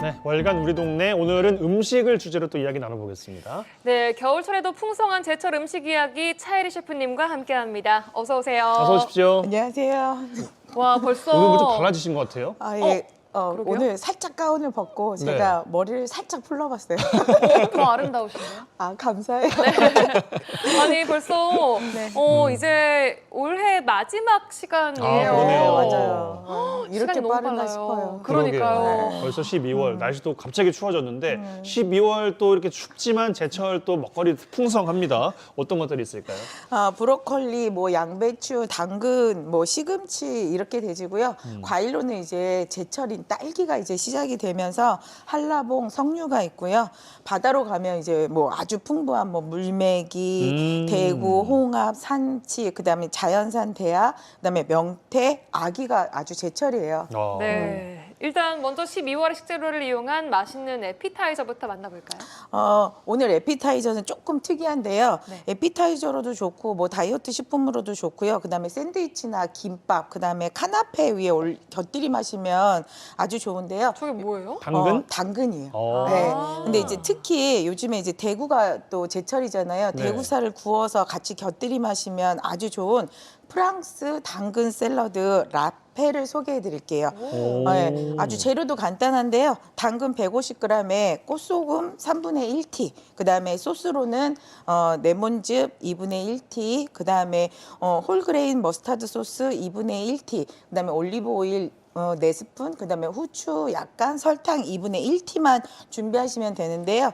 네, 월간 우리 동네 오늘은 음식을 주제로 또 이야기 나눠보겠습니다. 네, 겨울철에도 풍성한 제철 음식 이야기 차혜리 셰프님과 함께합니다. 어서 오세요. 어서 오십시오. 안녕하세요. 와, 벌써 오늘 뭐 좀 달라지신 것 같아요. 아, 예. 그러게요? 오늘 살짝 가운을 벗고 제가 머리를 살짝 풀러봤어요. 더 아름다우시네요. 아, 감사해요. 아니, 벌써 이제 올해 마지막 시간이에요. 아, 그러네요. 맞아요. 이렇게 시간이 너무 빠른가 빨라요. 싶어요. 그러니까요. 그러게요. 벌써 12월, 날씨도 갑자기 추워졌는데 12월 또 이렇게 춥지만 제철 또 먹거리 풍성합니다. 어떤 것들이 있을까요? 아, 브로콜리, 뭐 양배추, 당근, 뭐 시금치 이렇게 되지고요. 과일로는 이제 제철인 딸기가 이제 시작이 되면서 한라봉, 석류가 있고요. 바다로 가면 이제 뭐 아주 풍부한 뭐 물메기, 대구, 홍합, 산치, 그다음에 자연산 대하, 그다음에 명태, 아기가 아주 제철이에요. 네. 일단 먼저 12월의 식재료를 이용한 맛있는 에피타이저부터 만나볼까요? 오늘 에피타이저는 조금 특이한데요. 네. 에피타이저로도 좋고 뭐 다이어트 식품으로도 좋고요. 그다음에 샌드위치나 김밥, 그다음에 카나페 위에 곁들이 마시면 아주 좋은데요. 저게 뭐예요? 당근? 당근이에요. 어. 네. 근데 이제 특히 요즘에 이제 대구가 또 제철이잖아요. 네. 대구살을 구워서 같이 곁들이 마시면 아주 좋은 프랑스 당근 샐러드 라페를 소개해 드릴게요. 오. 네, 아주 재료도 간단한데요. 당근 150g에 꽃소금 3분의 1티, 그다음에 소스로는 레몬즙 2분의 1티, 그다음에 홀그레인 머스타드 소스 2분의 1티, 그다음에 올리브 오일 4스푼, 그다음에 후추 약간, 설탕 2분의 1티만 준비하시면 되는데요.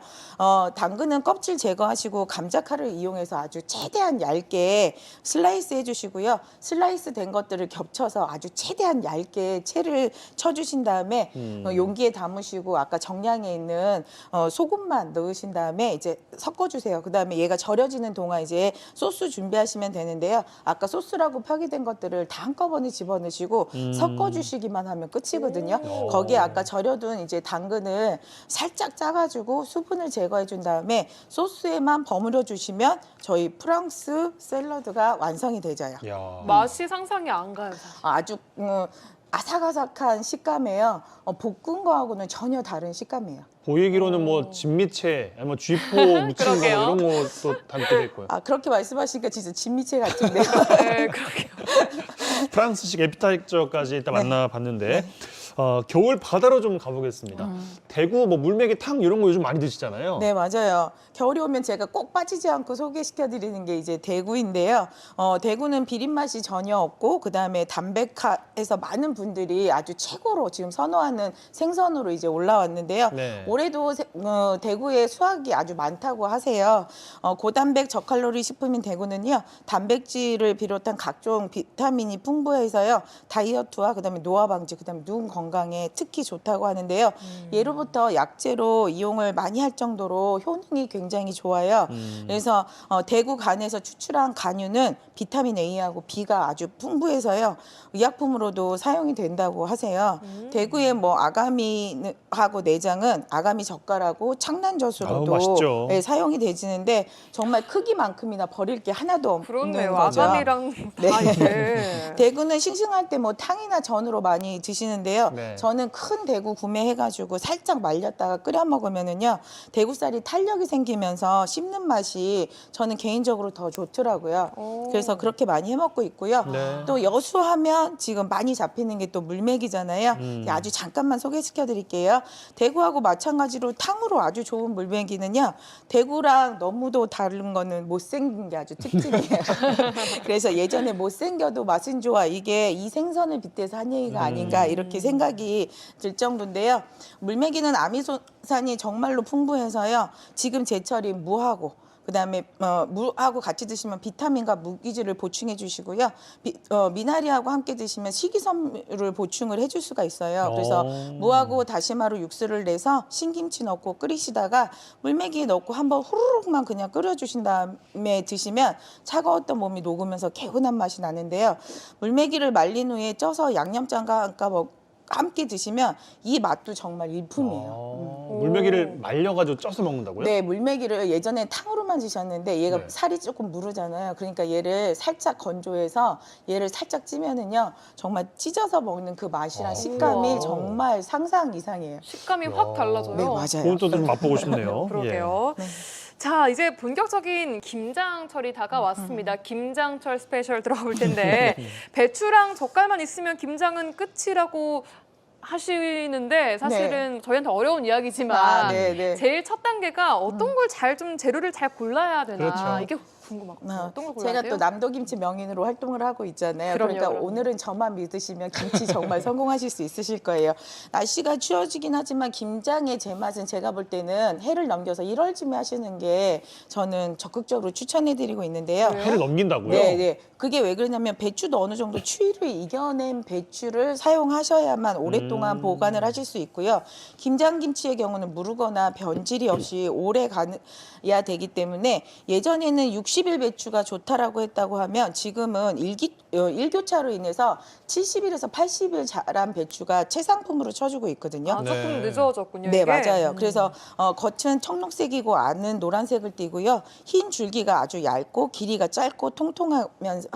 당근은 껍질 제거하시고 감자칼을 이용해서 아주 최대한 얇게 슬라이스 해주시고요. 슬라이스 된 것들을 겹쳐서 아주 최대한 얇게 채를 쳐주신 다음에 용기에 담으시고 아까 정량에 있는 소금만 넣으신 다음에 이제 섞어주세요. 그다음에 얘가 절여지는 동안 이제 소스 준비하시면 되는데요. 아까 소스라고 표기된 것들을 다 한꺼번에 집어넣으시고 섞어주시기만 하면 끝이거든요. 거기에 아까 절여둔 이제 당근을 살짝 짜가지고 수분을 제거해 준 다음에 소스에만 버무려 주시면 저희 프랑스 샐러드가 완성이 되져요. 야. 맛이 상상이 안 가요, 사실. 아주 아삭아삭한 식감이에요. 볶은 거하고는 전혀 다른 식감이에요. 보이기로는 뭐 진미채, 아니 뭐 쥐포 무친 거 그러게요. 이런 것도 담게 돼 있고요. 아, 그렇게 말씀하시니까 진짜 진미채 같은데요. 네, 그러게요. 프랑스식 에피타이저까지 일단 만나봤는데 겨울 바다로 좀 가보겠습니다. 대구 뭐 물메기탕 이런 거 요즘 많이 드시잖아요. 네, 맞아요. 겨울이 오면 제가 꼭 빠지지 않고 소개시켜 드리는 게 이제 대구인데요. 대구는 비린 맛이 전혀 없고 그다음에 담백해서 많은 분들이 아주 최고로 지금 선호하는 생선으로 이제 올라왔는데요. 네. 올해도 대구에 수확이 아주 많다고 하세요. 고단백 저칼로리 식품인 대구는요. 단백질을 비롯한 각종 비타민이 풍부해서요. 다이어트와 그다음에 노화 방지, 그다음에 눈 건강에 특히 좋다고 하는데요. 예로부터 약재로 이용을 많이 할 정도로 효능이 굉장히 좋아요. 그래서 대구 간에서 추출한 간유는 비타민 A하고 B가 아주 풍부해서요. 의약품으로도 사용이 된다고 하세요. 대구의 뭐 아가미하고 내장은 아가미 젓갈하고 아우, 창난젓으로도 맛있죠. 네, 사용이 되지는데 정말 크기만큼이나 버릴 게 하나도 없는 그렇네요. 거죠. 아가미랑 다 이제. 대구는 싱싱할 때 뭐 탕이나 전으로 많이 드시는데요. 네. 저는 큰 대구 구매해가지고 살짝 말렸다가 끓여 먹으면은요 대구살이 탄력이 생기면서 씹는 맛이 저는 개인적으로 더 좋더라고요. 오. 그래서 그렇게 많이 해 먹고 있고요. 네. 또 여수하면 지금 많이 잡히는 게 또 물메기잖아요. 아주 잠깐만 소개시켜 드릴게요. 대구하고 마찬가지로 탕으로 아주 좋은 물메기는요. 대구랑 너무도 다른 거는 못생긴 게 아주 특징이에요. 그래서 예전에 못생겨도 맛은 좋아. 이게 이 생선을 빗대서 한 얘기가 아닌가 이렇게 생각이 들 정도인데요. 물메기는 아미노산이 정말로 풍부해서요. 지금 제철인 무하고 그다음에 무하고 같이 드시면 비타민과 무기질을 보충해 주시고요. 미나리하고 함께 드시면 식이섬유를 보충을 해줄 수가 있어요. 그래서 무하고 다시마로 육수를 내서 신김치 넣고 끓이시다가 물메기에 넣고 한번 후루룩만 그냥 끓여주신 다음에 드시면 차가웠던 몸이 녹으면서 개운한 맛이 나는데요. 물메기를 말린 후에 쪄서 양념장과 함께 드시면 이 맛도 정말 일품이에요. 물메기를 말려가지고 쪄서 먹는다고요? 네, 물메기를 예전에 탕으로만 드셨는데 얘가 네. 살이 조금 무르잖아요. 그러니까 얘를 살짝 건조해서 얘를 살짝 찌면은요 정말 찢어서 먹는 그 맛이랑 식감이 우와. 정말 상상 이상이에요. 식감이 확 달라져요. 네, 맞아요. 그것도 좀 맛보고 싶네요. 그러게요. 자, 이제 본격적인 김장철이 다가왔습니다. 김장철 스페셜 들어볼 텐데 배추랑 젓갈만 있으면 김장은 끝이라고 하시는데 사실은 저희한테 어려운 이야기지만 아, 네, 네. 제일 첫 단계가 어떤 걸 좀 재료를 잘 골라야 되나 그렇죠. 이게 궁금하거든요. 어떤 걸 골라야 제가 돼요? 또 남도김치 명인으로 활동을 하고 있잖아요. 그럼요, 그러니까 그럼요. 오늘은 저만 믿으시면 김치 정말 성공하실 수 있으실 거예요. 날씨가 추워지긴 하지만 김장의 제맛은 제가 볼 때는 해를 넘겨서 1월쯤에 하시는 게 저는 적극적으로 추천해드리고 있는데요. 해를 넘긴다고요? 네, 네. 그게 왜 그러냐면 배추도 어느 정도 추위를 이겨낸 배추를 사용하셔야만 오랫동안 보관을 하실 수 있고요. 김장김치의 경우는 무르거나 변질이 없이 오래 가야 되기 때문에 예전에는 60일 배추가 좋다라고 했다고 하면 지금은 일교차로 인해서 70일에서 80일 자란 배추가 최상품으로 쳐주고 있거든요. 아, 조금 네. 늦어졌군요. 네, 이게. 맞아요. 그래서 겉은 청록색이고 안은 노란색을 띠고요. 흰 줄기가 아주 얇고 길이가 짧고 통통하면서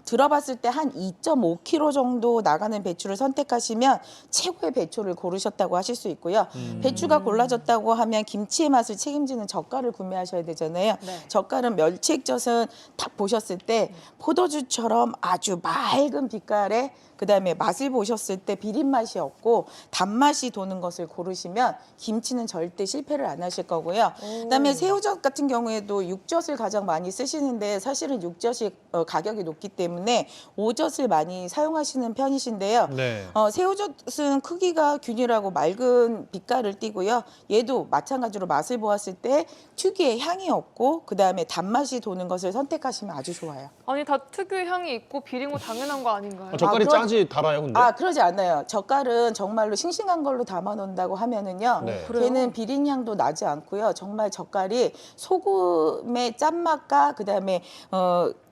들어봤을 때 한 2.5kg 정도 나가는 배추를 선택하시면 최고의 배추를 고르셨다고 하실 수 있고요. 배추가 골라졌다고 하면 김치의 맛을 책임지는 젓갈을 구매하셔야 되잖아요. 네. 젓갈은 멸치액젓은 딱 보셨을 때 포도주처럼 아주 맑은 빛깔에 그다음에 맛을 보셨을 때 비린 맛이 없고 단맛이 도는 것을 고르시면 김치는 절대 실패를 안 하실 거고요. 그다음에 새우젓 같은 경우에도 육젓을 가장 많이 쓰시는데 사실은 육젓이 가격이 높기 때문에 오젓을 많이 사용하시는 편이신데요. 네. 새우젓은 크기가 균일하고 맑은 빛깔을 띠고요. 얘도 마찬가지로 맛을 보았을 때 특유의 향이 없고 그다음에 단맛이 도는 것을 선택하시면 아주 좋아요. 아니 다 특유의 향이 있고 비린 거 당연한 거 아닌가요? 젓갈이 그럼- 짜지 달아요, 근데? 그러지 않아요. 젓갈은 정말로 싱싱한 걸로 담아 놓는다고 하면은요. 네. 그래요? 걔는 비린 향도 나지 않고요. 정말 젓갈이 소금의 짠맛과 그다음에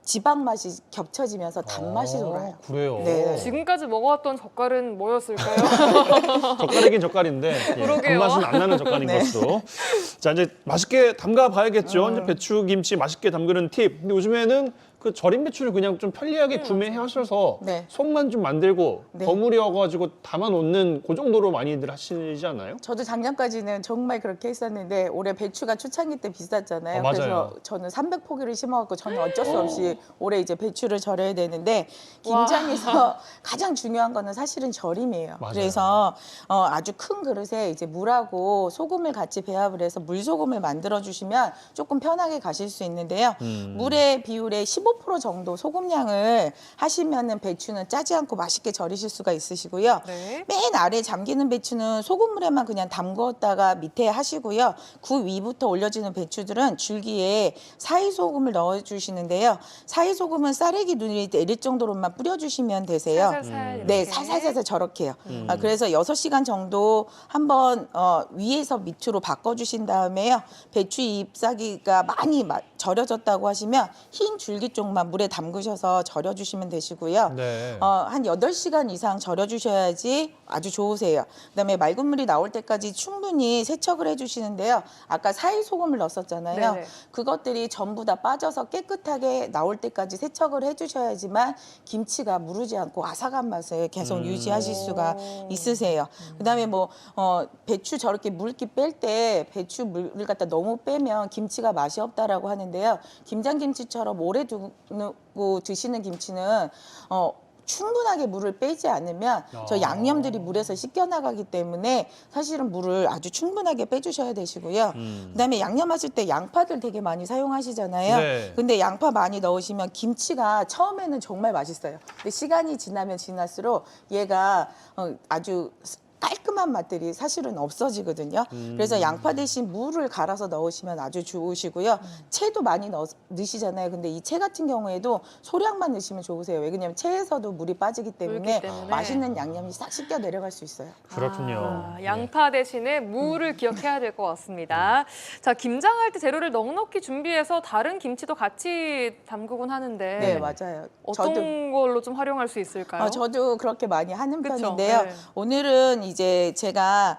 지방 맛이 겹쳐지면서 단맛이 돌아요. 그래요. 네. 지금까지 먹어왔던 젓갈은 뭐였을까요? 젓갈이긴 젓갈인데 그러게요. 단맛은 안 나는 젓갈인 네. 것으로. 자, 이제 맛있게 담가 봐야겠죠. 이제 배추김치 맛있게 담그는 팁. 근데 요즘에는 그 절임 배추를 그냥 좀 편리하게 구매하셔서 네. 속만 좀 만들고 네. 버무려가지고 담아 놓는 그 정도로 많이들 하시지 않나요? 저도 작년까지는 정말 그렇게 했었는데 올해 배추가 초창기 때 비쌌잖아요. 맞아요. 그래서 저는 300포기를 심어갖고 저는 어쩔 수 없이 올해 이제 배추를 절여야 되는데 김장에서 가장 중요한 거는 사실은 절임이에요. 맞아요. 그래서 아주 큰 그릇에 이제 물하고 소금을 같이 배합을 해서 물소금을 만들어 주시면 조금 편하게 가실 수 있는데요. 물의 비율의 15% 정도 소금량을 하시면은 배추는 짜지 않고 맛있게 절이실 수가 있으시고요. 네. 맨 아래 잠기는 배추는 소금물에만 그냥 담궜다가 밑에 하시고요. 그 위부터 올려지는 배추들은 줄기에 사이소금을 넣어주시는데요. 사이소금은 쌀액이 눈이 내릴 정도로만 뿌려주시면 되세요. 살살살 이렇게. 네, 살살살살 저렇게요. 그래서 6시간 정도 한번 위에서 밑으로 바꿔주신 다음에요. 배추 잎사귀가 많이 절여졌다고 하시면 흰 줄기 쪽만 물에 담그셔서 절여주시면 되시고요. 네. 한 8시간 이상 절여주셔야지 아주 좋으세요. 그다음에 맑은 물이 나올 때까지 충분히 세척을 해주시는데요. 아까 사이소금을 넣었었잖아요. 네네. 그것들이 전부 다 빠져서 깨끗하게 나올 때까지 세척을 해주셔야지만 김치가 무르지 않고 아삭한 맛을 계속 유지하실 수가 있으세요. 그다음에 배추 저렇게 물기 뺄 때 배추 물을 갖다 너무 빼면 김치가 맛이 없다라고 하는데요. 김장김치처럼 오래 두고 드시는 김치는 충분하게 물을 빼지 않으면 저 양념들이 물에서 씻겨 나가기 때문에 사실은 물을 아주 충분하게 빼주셔야 되시고요. 그다음에 양념하실 때 양파들 되게 많이 사용하시잖아요. 네. 근데 양파 많이 넣으시면 김치가 처음에는 정말 맛있어요. 근데 시간이 지나면 지날수록 얘가 아주 깔끔한 맛들이 사실은 없어지거든요. 그래서 양파 대신 무를 갈아서 넣으시면 아주 좋으시고요. 채도 많이 넣으시잖아요. 근데 이 채 같은 경우에도 소량만 넣으시면 좋으세요. 왜냐하면 채에서도 물이 빠지기 때문에 때문에. 맛있는 양념이 싹 씻겨 내려갈 수 있어요. 그렇군요. 양파 대신에 무를 기억해야 될 것 같습니다. 자, 김장할 때 재료를 넉넉히 준비해서 다른 김치도 같이 담그곤 하는데 네, 맞아요. 어떤 걸로 좀 활용할 수 있을까요? 저도 그렇게 많이 하는 그쵸? 편인데요. 네. 오늘은 이제 제가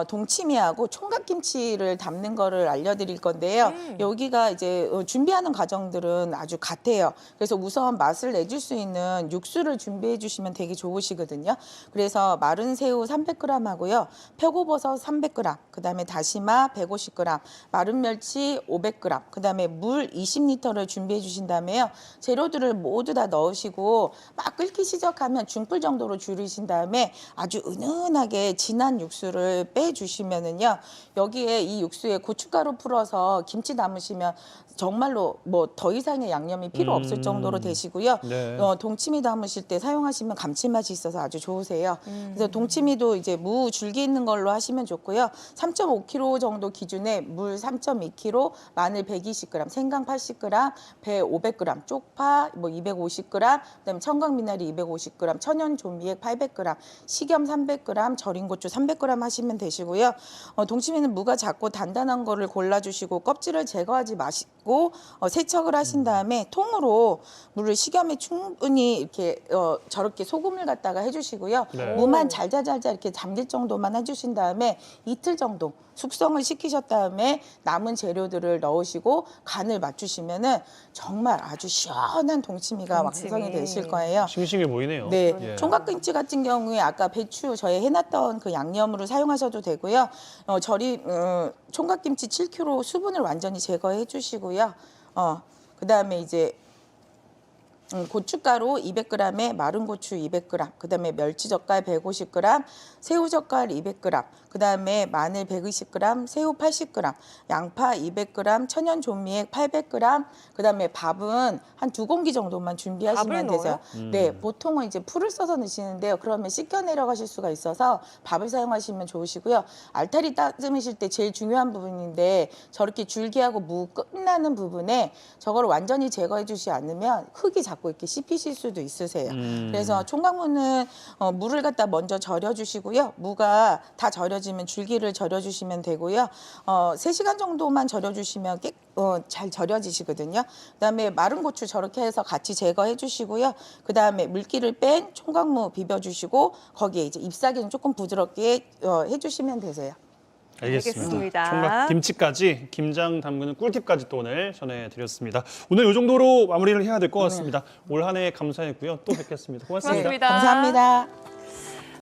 동치미하고 총각김치를 담는 거를 알려드릴 건데요. 여기가 이제 준비하는 과정들은 아주 같아요. 그래서 우선 맛을 내줄 수 있는 육수를 준비해 주시면 되게 좋으시거든요. 그래서 마른 새우 300g 하고요. 표고버섯 300g, 그다음에 다시마 150g, 마른 멸치 500g, 그다음에 물 20리터를 준비해 주신 다음에요. 재료들을 모두 다 넣으시고 막 끓기 시작하면 중불 정도로 줄이신 다음에 아주 은은하게 진한 육수를 빼주시면은요. 여기에 이 육수에 고춧가루 풀어서 김치 담으시면 정말로 뭐 더 이상의 양념이 필요 없을 정도로 되시고요. 네. 동치미 담으실 때 사용하시면 감칠맛이 있어서 아주 좋으세요. 그래서 동치미도 이제 무 줄기 있는 걸로 하시면 좋고요. 3.5kg 정도 기준에 물 3.2kg, 마늘 120g, 생강 80g, 배 500g, 쪽파 뭐 250g, 그다음에 청각미나리 250g, 천연 조미액 800g, 식염 300g, 절인 고추 300g 하시면 되시고요. 동치미는 무가 작고 단단한 거를 골라주시고 껍질을 제거하지 마시고 세척을 하신 다음에 통으로 물을 식염에 충분히 이렇게 저렇게 소금을 갖다가 해주시고요. 네. 무만 잘잘잘잘 이렇게 잠길 정도만 해주신 다음에 이틀 정도 숙성을 시키셨 다음에 남은 재료들을 넣으시고 간을 맞추시면은 정말 아주 시원한 동치미가 동치미. 완성이 되실 거예요. 싱싱해 보이네요. 네, 예. 총각김치 같은 경우에 아까 배추 저희 해놨던 그 양념으로 사용하셔도 되고요. 총각김치 7kg 수분을 완전히 제거해 주시고요. 그다음에 이제 고춧가루 200g에 마른 고추 200g, 그다음에 멸치젓갈 150g, 새우젓갈 200g, 그다음에 마늘 120g, 새우 80g, 양파 200g, 천연 조미액 800g, 그다음에 밥은 한 2공기 정도만 준비하시면 밥을 되세요. 네, 보통은 이제 풀을 써서 넣으시는데요. 그러면 씻겨 내려가실 수가 있어서 밥을 사용하시면 좋으시고요. 알타리 따듬으실 때 제일 중요한 부분인데 저렇게 줄기하고 무 끝나는 부분에 저걸 완전히 제거해 주시 않으면 흙이 자꾸 이렇게 씹히실 수도 있으세요. 그래서 총각무는 물을 갖다 먼저 절여주시고요. 무가 다 절여지면 줄기를 절여주시면 되고요. 3시간 정도만 절여주시면 잘 절여지시거든요. 그다음에 마른 고추 저렇게 해서 같이 제거해 주시고요. 그다음에 물기를 뺀 총각무 비벼주시고 거기에 이제 잎사귀는 조금 부드럽게 해주시면 되세요. 알겠습니다. 총각 김치까지 김장 담그는 꿀팁까지 또 오늘 전해드렸습니다. 오늘 이 정도로 마무리를 해야 될 것 같습니다. 올 한 해 감사했고요. 또 뵙겠습니다. 고맙습니다. 고맙습니다. 감사합니다.